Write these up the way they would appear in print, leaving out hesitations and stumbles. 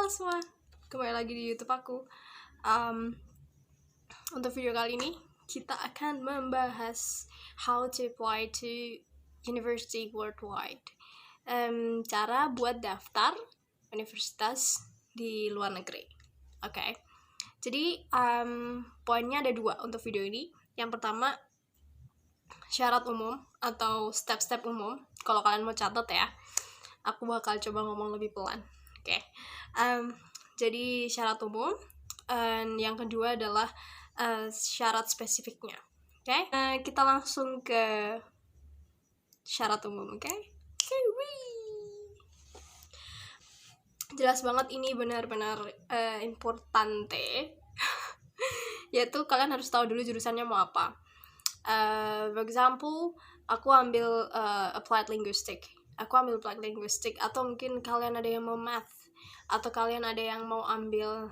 Halo semua, kembali lagi di YouTube aku. Untuk video kali ini kita akan membahas how to apply to university worldwide. Cara buat daftar universitas di luar negeri. Oke. Jadi poinnya ada 2 untuk video ini. Yang pertama, syarat umum atau step-step umum. Kalau kalian mau catat ya, aku bakal coba ngomong lebih pelan. Oke. Jadi syarat umum. Dan yang kedua adalah syarat spesifiknya. Oke. Kita langsung ke syarat umum. Oke. Jelas banget ini benar-benar importante. Yaitu kalian harus tahu dulu jurusannya mau apa. For example, aku ambil applied linguistic. Atau mungkin kalian ada yang mau math, atau kalian ada yang mau ambil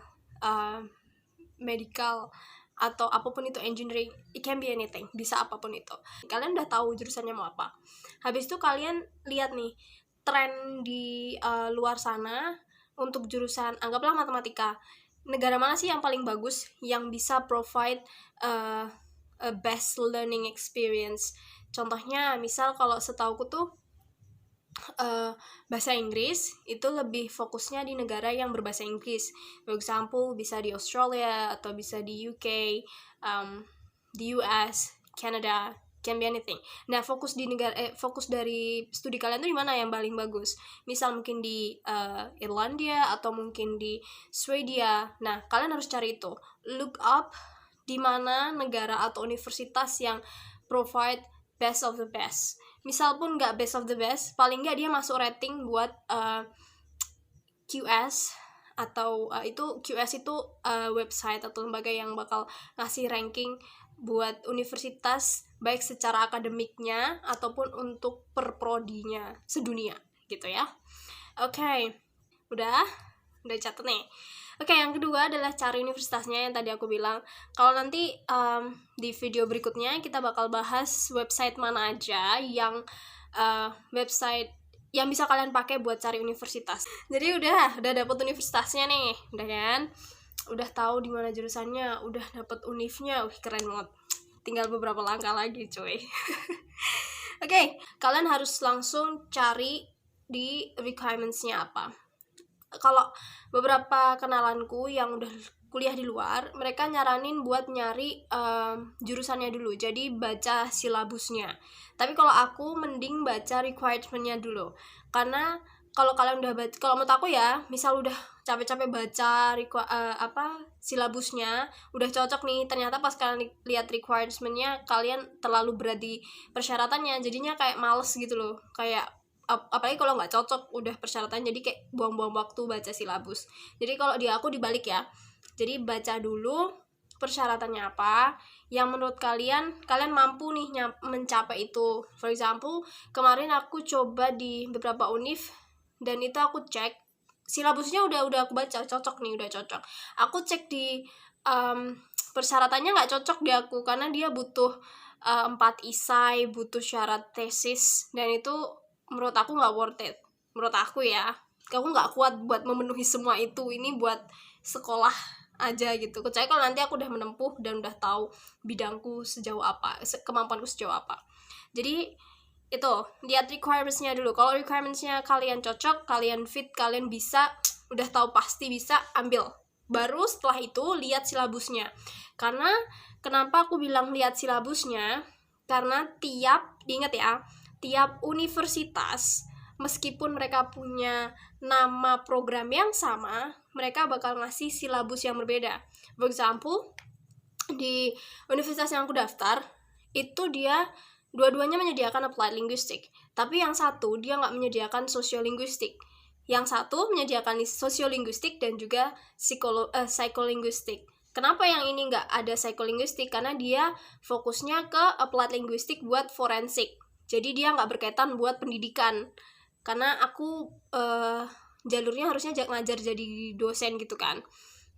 medical, atau apapun itu, engineering. It can be anything, bisa apapun itu. Kalian udah tahu jurusannya mau apa. Habis itu kalian lihat nih tren di luar sana untuk jurusan, anggaplah matematika. Negara mana sih yang paling bagus, yang bisa provide a best learning experience? Contohnya, misal kalau setauku tuh bahasa Inggris itu lebih fokusnya di negara yang berbahasa Inggris. For example, bisa di Australia, atau bisa di UK, di US, Canada, can be anything. Nah, fokus dari studi kalian tuh di mana yang paling bagus? Misal mungkin di Irlandia, atau mungkin di Swedia. Nah, kalian harus cari itu. Look up di mana negara atau universitas yang provide best of the best. Misal pun nggak best of the best, paling nggak dia masuk rating buat QS, atau itu QS itu website atau lembaga yang bakal ngasih ranking buat universitas, baik secara akademiknya ataupun untuk perprodinya sedunia gitu ya. Oke. Udah catat nih. Oke, yang kedua adalah cari universitasnya yang tadi aku bilang. Kalau nanti di video berikutnya kita bakal bahas website mana aja yang website yang bisa kalian pakai buat cari universitas. Jadi udah dapet universitasnya nih, udah kan? Udah tahu di mana jurusannya, udah dapet univnya, keren banget. Tinggal beberapa langkah lagi, cuy. Oke, kalian harus langsung cari di requirements-nya apa. Kalau beberapa kenalanku yang udah kuliah di luar, mereka nyaranin buat nyari jurusannya dulu, jadi baca silabusnya. Tapi kalau aku mending baca requirement-nya dulu, karena kalau kalian udah baca, kalau menurut aku ya, misal udah capek-capek baca silabusnya, udah cocok nih, ternyata pas kalian lihat requirement-nya kalian terlalu berat di persyaratannya, jadinya kayak males gitu loh, kayak apalagi kalau nggak cocok udah persyaratan, jadi kayak buang-buang waktu baca silabus. Jadi kalau di aku dibalik ya, jadi baca dulu persyaratannya apa yang menurut kalian mampu nih mencapai itu. For example, kemarin aku coba di beberapa univ dan itu aku cek silabusnya udah aku baca, cocok nih, udah cocok. Aku cek di persyaratannya nggak cocok di aku, karena dia butuh 4 isai, butuh syarat tesis, dan itu menurut aku nggak worth it. Menurut aku ya, aku nggak kuat buat memenuhi semua itu. Ini buat sekolah aja gitu. Kecuali kalau nanti aku udah menempuh dan udah tahu bidangku sejauh apa, kemampuanku sejauh apa. Jadi itu, lihat requirements-nya dulu. Kalau requirements-nya kalian cocok, kalian fit, kalian bisa, udah tahu pasti bisa, ambil. Baru setelah itu lihat silabusnya. Karena kenapa aku bilang lihat silabusnya? Karena diingat ya, tiap universitas, meskipun mereka punya nama program yang sama, mereka bakal ngasih silabus yang berbeda. For example, di universitas yang aku daftar, itu dia dua-duanya menyediakan applied linguistic, tapi yang satu dia nggak menyediakan sociolinguistic. Yang satu menyediakan sociolinguistic dan juga psycholinguistic. Kenapa yang ini nggak ada psycholinguistic? Karena dia fokusnya ke applied linguistic buat forensik. Jadi dia nggak berkaitan buat pendidikan. Karena aku jalurnya harusnya ngajar jadi dosen gitu kan.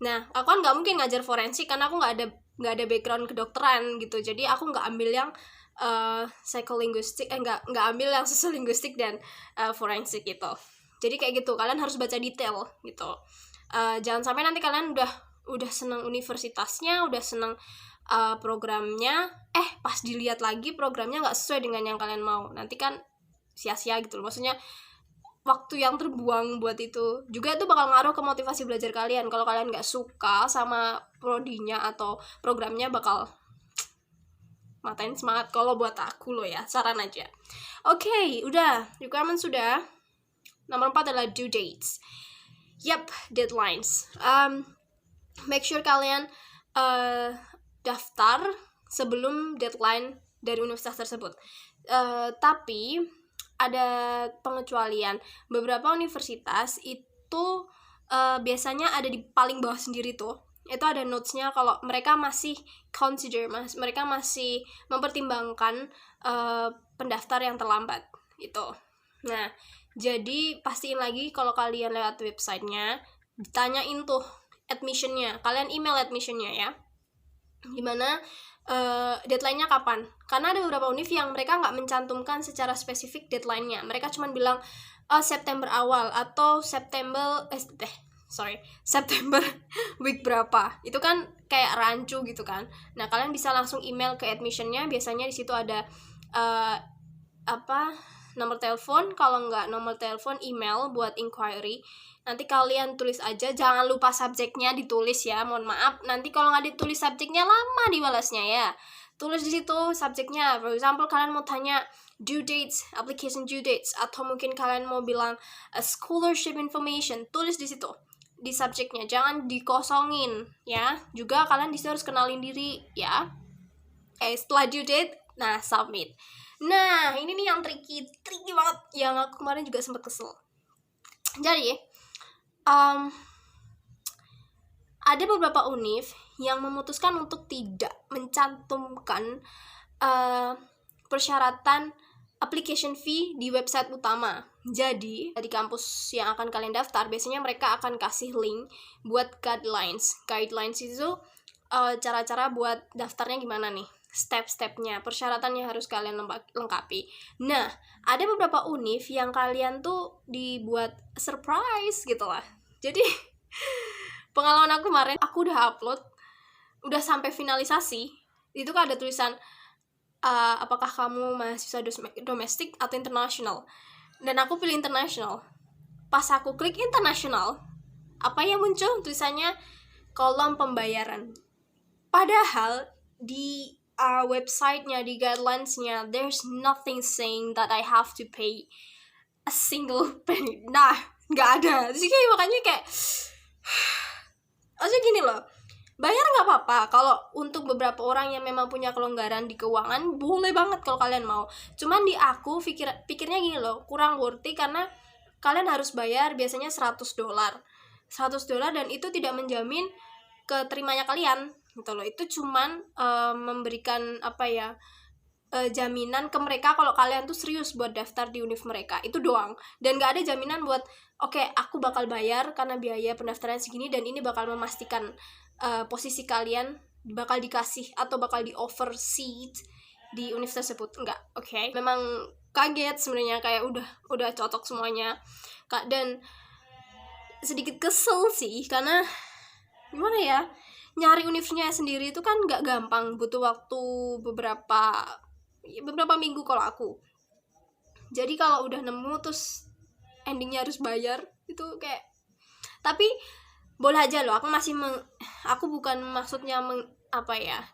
Nah, aku kan nggak mungkin ngajar forensik karena aku nggak ada background kedokteran gitu. Jadi aku nggak ambil yang psycholinguistic, nggak ambil yang sociolinguistic dan forensik gitu. Jadi kayak gitu, kalian harus baca detail gitu. Jangan sampai nanti kalian udah seneng universitasnya, udah seneng programnya, pas dilihat lagi programnya nggak sesuai dengan yang kalian mau, nanti kan sia-sia gitu loh. Maksudnya waktu yang terbuang buat itu juga itu bakal ngaruh ke motivasi belajar kalian. Kalau kalian nggak suka sama prodinya atau programnya, bakal matain semangat. Kalau buat aku loh ya, saran aja. Oke, udah requirement sudah. Nomor 4 adalah due dates. Yep, deadlines. Make sure kalian daftar sebelum deadline dari universitas tersebut. Tapi ada pengecualian. Beberapa universitas itu biasanya ada di paling bawah sendiri tuh. Itu ada notes-nya kalau mereka masih mereka masih mempertimbangkan pendaftar yang terlambat itu. Nah, jadi pastiin lagi kalau kalian lewat websitenya, ditanyain tuh admissionnya, kalian email admissionnya ya, gimana deadline-nya kapan. Karena ada beberapa univ yang mereka nggak mencantumkan secara spesifik deadline-nya, mereka cuma bilang September awal atau September week berapa. Itu kan kayak rancu gitu kan. Nah, kalian bisa langsung email ke admissionnya, biasanya di situ ada nomor telepon. Kalau nggak nomor telepon, email buat inquiry. Nanti kalian tulis aja, jangan lupa subjeknya ditulis ya, mohon maaf. Nanti kalau nggak ditulis subjeknya, lama dibalasnya ya. Tulis di situ subjeknya. For example, kalian mau tanya due dates, application due dates, atau mungkin kalian mau bilang scholarship information, tulis di situ di subjeknya, jangan dikosongin ya. Juga kalian di situ harus kenalin diri ya. Setelah due date, nah submit. Nah, ini nih yang tricky banget, yang aku kemarin juga sempat kesel. Jadi ada beberapa univ yang memutuskan untuk tidak mencantumkan persyaratan application fee di website utama. Jadi di kampus yang akan kalian daftar, biasanya mereka akan kasih link buat guidelines. Guidelines itu cara-cara buat daftarnya gimana nih, step-stepnya, persyaratannya harus kalian lengkapi. Nah, ada beberapa univ yang kalian tuh dibuat surprise gitu lah. Jadi pengalaman aku kemarin, aku udah upload, udah sampai finalisasi, itu kan ada tulisan apakah kamu mahasiswa domestik atau internasional. Dan aku pilih internasional. Pas aku klik internasional, apa yang muncul? Tulisannya kolom pembayaran. Padahal di website-nya, di guidelines-nya, there's nothing saying that I have to pay a single penny. Nah, nggak ada. Jadi kayak makanya kayak maksudnya gini loh, bayar nggak apa-apa. Kalau untuk beberapa orang yang memang punya kelonggaran di keuangan, boleh banget kalau kalian mau. Cuman di aku pikirnya gini loh, kurang worthy karena kalian harus bayar biasanya $100 dan itu tidak menjamin keterimanya kalian gitu loh. Itu cuman memberikan jaminan ke mereka kalau kalian tuh serius buat daftar di univ mereka, itu doang. Dan gak ada jaminan buat oke, aku bakal bayar karena biaya pendaftaran segini dan ini bakal memastikan posisi kalian bakal dikasih atau bakal di offer seat di univ tersebut. Enggak, oke. Memang kaget sebenarnya, kayak udah cocok semuanya. Dan sedikit kesel sih karena gimana ya, nyari univnya sendiri itu kan nggak gampang, butuh waktu beberapa minggu kalau aku. Jadi kalau udah nemu terus endingnya harus bayar, itu kayak, tapi boleh aja loh, aku bukan maksudnya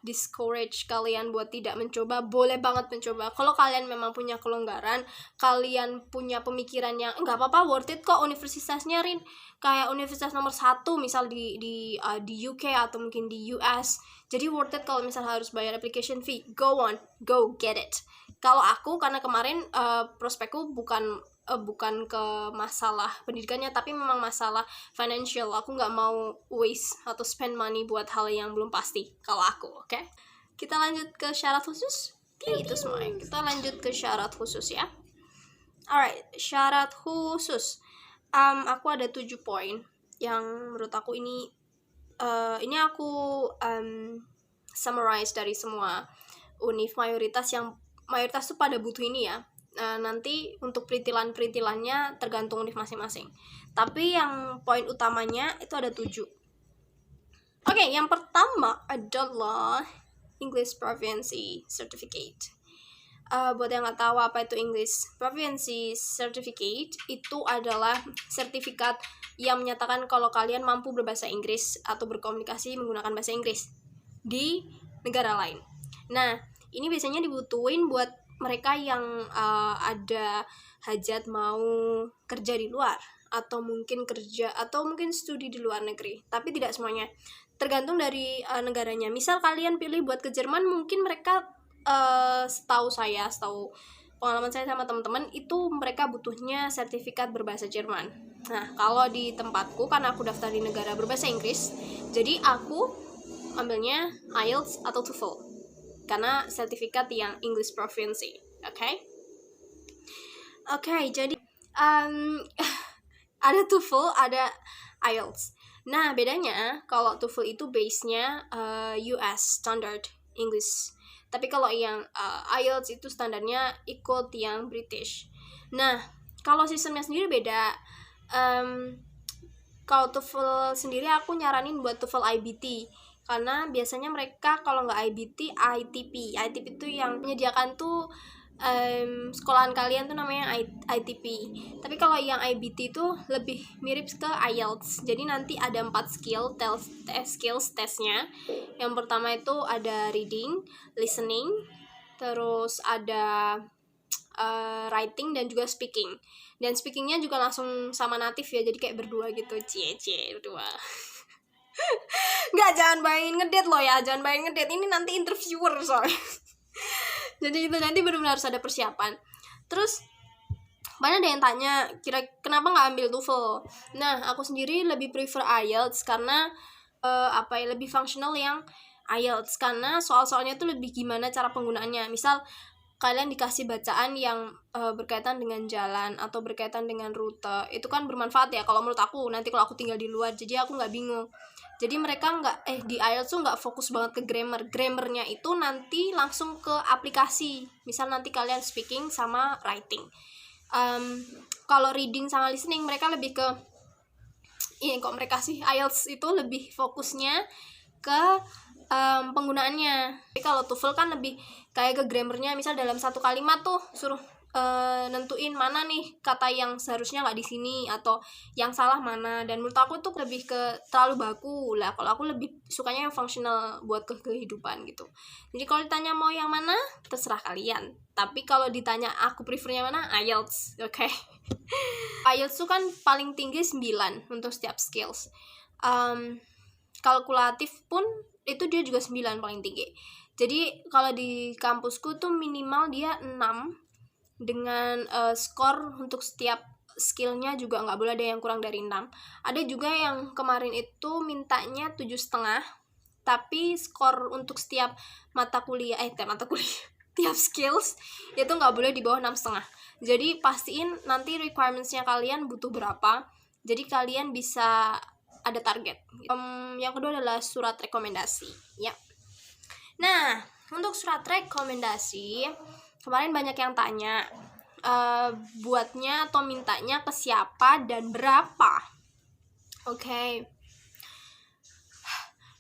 discourage kalian buat tidak mencoba. Boleh banget mencoba kalau kalian memang punya kelonggaran, kalian punya pemikiran yang nggak apa-apa, worth it kok universitasnya, Rin, kayak universitas nomor 1 misal di UK atau mungkin di US. Jadi worth it kalau misal harus bayar application fee. Go get it. Kalau aku, karena kemarin prospekku bukan ke masalah pendidikannya, tapi memang masalah financial. Aku nggak mau waste atau spend money buat hal yang belum pasti kalau aku. Oke? Kita lanjut ke syarat khusus. Itu semuanya. Kita lanjut ke syarat khusus ya. Alright, syarat khusus. Aku ada 7 poin yang menurut aku ini aku summarize dari semua univ mayoritas tuh pada butuh ini ya. Nanti untuk perintilannya tergantung univ masing-masing. Tapi yang poin utamanya itu ada 7. Oke, yang pertama adalah English Proficiency Certificate. Buat yang nggak tahu apa itu English Proficiency Certificate, itu adalah sertifikat yang menyatakan kalau kalian mampu berbahasa Inggris atau berkomunikasi menggunakan bahasa Inggris di negara lain. Nah, ini biasanya dibutuhin buat mereka yang ada hajat mau kerja di luar, atau mungkin kerja atau mungkin studi di luar negeri. Tapi tidak semuanya, tergantung dari negaranya. Misal kalian pilih buat ke Jerman, mungkin mereka setahu pengalaman saya sama teman-teman itu mereka butuhnya sertifikat berbahasa Jerman. Nah, kalau di tempatku karena aku daftar di negara berbahasa Inggris, jadi aku ambilnya IELTS atau TOEFL karena sertifikat yang English Proficiency. Oke, jadi ada TOEFL, ada IELTS. Nah, bedanya kalau TOEFL itu base-nya US Standard English. Tapi kalau yang IELTS itu standarnya ikut yang British. Nah, kalau sistemnya sendiri beda. Kalau TOEFL sendiri aku nyaranin buat TOEFL IBT. Karena biasanya mereka kalau nggak IBT, ITP. ITP itu yang menyediakan tuh sekolahan kalian tuh namanya ITP. Tapi kalau yang IBT itu lebih mirip ke IELTS. Jadi nanti ada 4 skills testnya. Yang pertama itu ada reading, listening, terus ada writing dan juga speaking. Dan speakingnya juga langsung sama native ya, jadi kayak berdua gitu, berdua. Nggak, jangan bayangin ngedate loh ya, jangan bayangin ngedate, ini nanti interviewer soalnya. Jadi itu nanti benar-benar harus ada persiapan. Terus banyak ada yang tanya, kenapa nggak ambil TOEFL? Nah, aku sendiri lebih prefer IELTS karena lebih fungsional yang IELTS, karena soal-soalnya tuh lebih gimana cara penggunaannya. Misal kalian dikasih bacaan yang berkaitan dengan jalan atau berkaitan dengan rute, itu kan bermanfaat ya kalau menurut aku. Nanti kalau aku tinggal di luar, jadi aku nggak bingung. Jadi mereka di IELTS tuh nggak fokus banget ke grammarnya itu nanti langsung ke aplikasi. Misal nanti kalian speaking sama writing. Kalau reading sama listening mereka lebih ke kok mereka sih IELTS itu lebih fokusnya ke penggunaannya. Tapi kalau TOEFL kan lebih kayak ke grammarnya. Misal dalam satu kalimat tuh suruh nentuin mana nih kata yang seharusnya nggak di sini atau yang salah mana. Dan menurut aku tuh lebih ke terlalu baku lah. Kalau aku lebih sukanya yang fungsional buat kehidupan gitu. Jadi kalau ditanya mau yang mana, terserah kalian. Tapi kalau ditanya aku prefernya mana, IELTS. Oke. IELTS tuh kan paling tinggi 9 untuk setiap skills. Kalkulatif pun itu dia juga 9 paling tinggi. Jadi kalau di kampusku tuh minimal dia 6 dengan skor untuk setiap skillnya juga nggak boleh ada yang kurang dari 6. Ada juga yang kemarin itu mintanya 7,5, tapi skor untuk setiap tiap skills itu nggak boleh di bawah 6,5. Jadi pastiin nanti requirements-nya kalian butuh berapa, jadi kalian bisa ada target. Yang kedua adalah surat rekomendasi ya. Nah, untuk surat rekomendasi kemarin banyak yang tanya buatnya atau mintanya ke siapa dan berapa. Oke.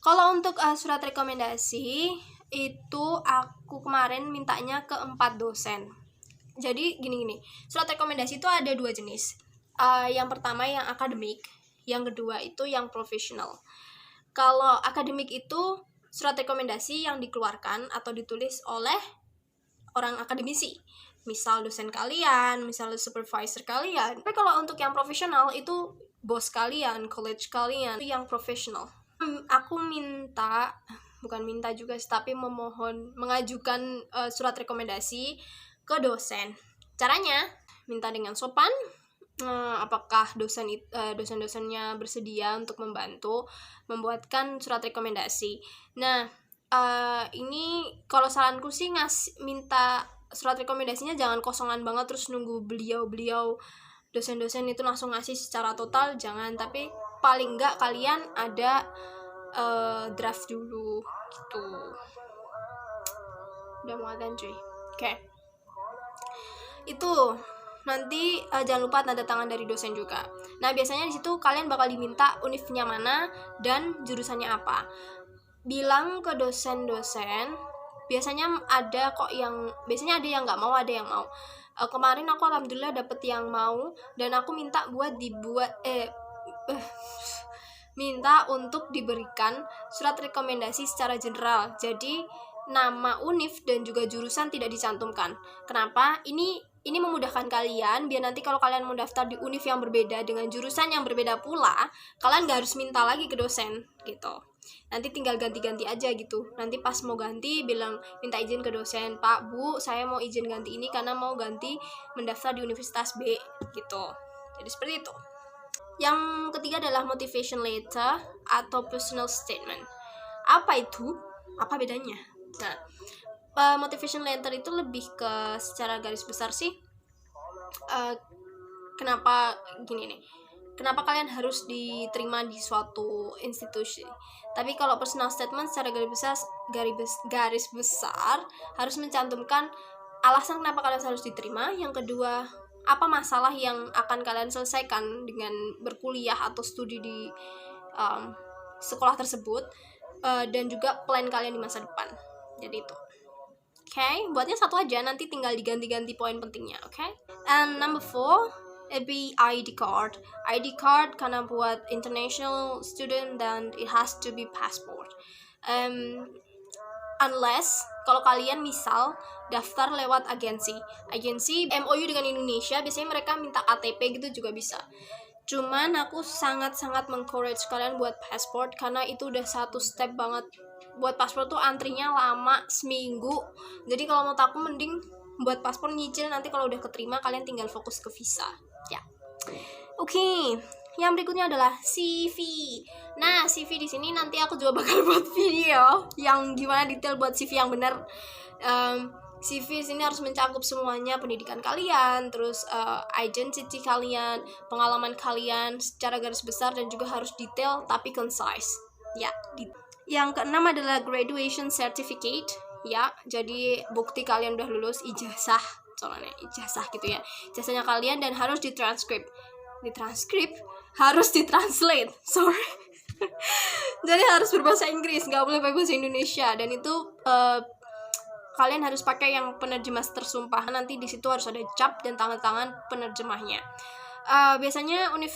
Kalau untuk surat rekomendasi itu aku kemarin mintanya ke 4 dosen. Jadi gini, surat rekomendasi itu ada 2 jenis. Yang pertama yang akademik, yang kedua itu yang profesional. Kalau akademik itu surat rekomendasi yang dikeluarkan atau ditulis oleh orang akademisi, misal dosen kalian, misal supervisor kalian. Tapi kalau untuk yang profesional itu bos kalian, college kalian, itu yang profesional. Aku tapi mengajukan surat rekomendasi ke dosen. Caranya minta dengan sopan. Apakah dosen-dosennya bersedia untuk membantu membuatkan surat rekomendasi. Nah, ini kalau saranku sih minta surat rekomendasinya jangan kosongan banget terus nunggu beliau dosen-dosen itu langsung ngasih secara total, jangan. Tapi paling enggak kalian ada draft dulu gitu. Udah muatan cuy. Oke. itu nanti jangan lupa tanda tangan dari dosen juga. Nah biasanya di situ kalian bakal diminta univnya mana dan jurusannya apa. Bilang ke dosen-dosen, biasanya ada ada yang nggak mau, ada yang mau. Kemarin aku alhamdulillah dapet yang mau, dan aku minta buat minta untuk diberikan surat rekomendasi secara general. Jadi nama univ dan juga jurusan tidak dicantumkan. Kenapa? Ini memudahkan kalian biar nanti kalau kalian mau daftar di univ yang berbeda dengan jurusan yang berbeda pula, kalian gak harus minta lagi ke dosen gitu. Nanti tinggal ganti-ganti aja gitu. Nanti pas mau ganti bilang minta izin ke dosen, Pak, Bu, saya mau izin ganti ini karena mau ganti mendaftar di universitas B gitu. Jadi seperti itu. Yang ketiga adalah motivation letter atau personal statement. Apa itu? Apa bedanya? Nah, motivation letter itu lebih ke secara garis besar sih kenapa gini nih, kenapa kalian harus diterima di suatu institusi. Tapi kalau personal statement secara garis besar harus mencantumkan alasan kenapa kalian harus diterima. Yang kedua, apa masalah yang akan kalian selesaikan dengan berkuliah atau studi di sekolah tersebut, dan juga plan kalian di masa depan. Jadi itu. Okay, buatnya satu aja, nanti tinggal diganti-ganti poin pentingnya, okay? And number 4, it be ID card. ID card karena buat international student dan it has to be passport. Unless kalau kalian misal daftar lewat agensi MOU dengan Indonesia, biasanya mereka minta KTP gitu juga bisa. Cuman aku sangat-sangat mengencourage kalian buat passport karena itu udah satu step banget. Buat paspor tuh antrinya lama seminggu. Jadi kalau menurut aku mending buat paspor nyicil, nanti kalau udah keterima kalian tinggal fokus ke visa. Ya. Oke. Yang berikutnya adalah CV. Nah, CV di sini nanti aku juga bakal buat video yang gimana detail buat CV yang benar. CV sini harus mencakup semuanya, pendidikan kalian, terus identity kalian, pengalaman kalian secara garis besar, dan juga harus detail tapi concise. Ya, Yang keenam adalah graduation certificate. Ya, jadi bukti kalian udah lulus, ijazah, soalnya ijazah gitu ya. Ijazahnya kalian dan harus harus ditranslate. Sorry. Jadi harus berbahasa Inggris, nggak boleh berbahasa Indonesia. Dan itu kalian harus pakai yang penerjemah tersumpah. Nanti di situ harus ada cap dan tangan penerjemahnya. Biasanya univ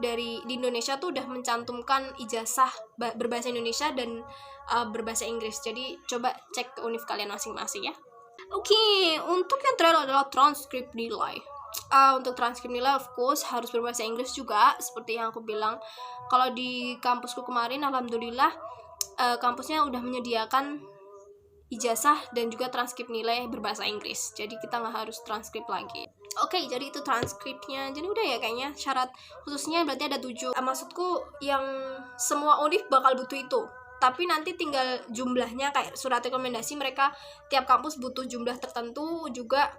dari di Indonesia tuh udah mencantumkan ijazah berbahasa Indonesia dan berbahasa Inggris. Jadi coba cek ke univ kalian masing-masing ya. Oke, untuk yang terakhir adalah transkrip nilai. Untuk transkrip nilai of course harus berbahasa Inggris juga, seperti yang aku bilang. Kalau di kampusku kemarin alhamdulillah kampusnya udah menyediakan ijazah dan juga transkrip nilai berbahasa Inggris. Jadi kita nggak harus transkrip lagi. Oke, jadi itu transkripnya. Jadi udah ya kayaknya syarat khususnya berarti ada 7. Maksudku yang semua univ bakal butuh itu. Tapi nanti tinggal jumlahnya, kayak surat rekomendasi mereka tiap kampus butuh jumlah tertentu juga.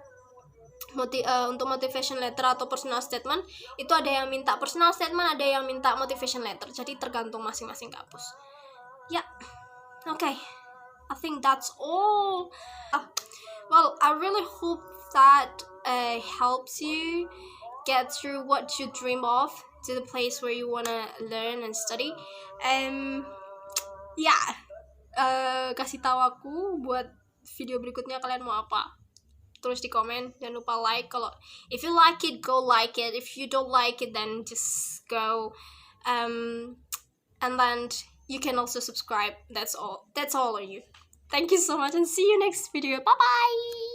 Untuk motivation letter atau personal statement itu ada yang minta personal statement, ada yang minta motivation letter. Jadi tergantung masing-masing kampus. Ya, oke. I think that's all. Well, I really hope that helps you get through what you dream of to the place where you wanna learn and study. Kasih tahu aku buat video berikutnya kalian mau apa. Tulis di komen, jangan lupa like. Kalau if you like it, go like it. If you don't like it, then just go. And then you can also subscribe. That's all of you. Thank you so much and see you next video. Bye bye.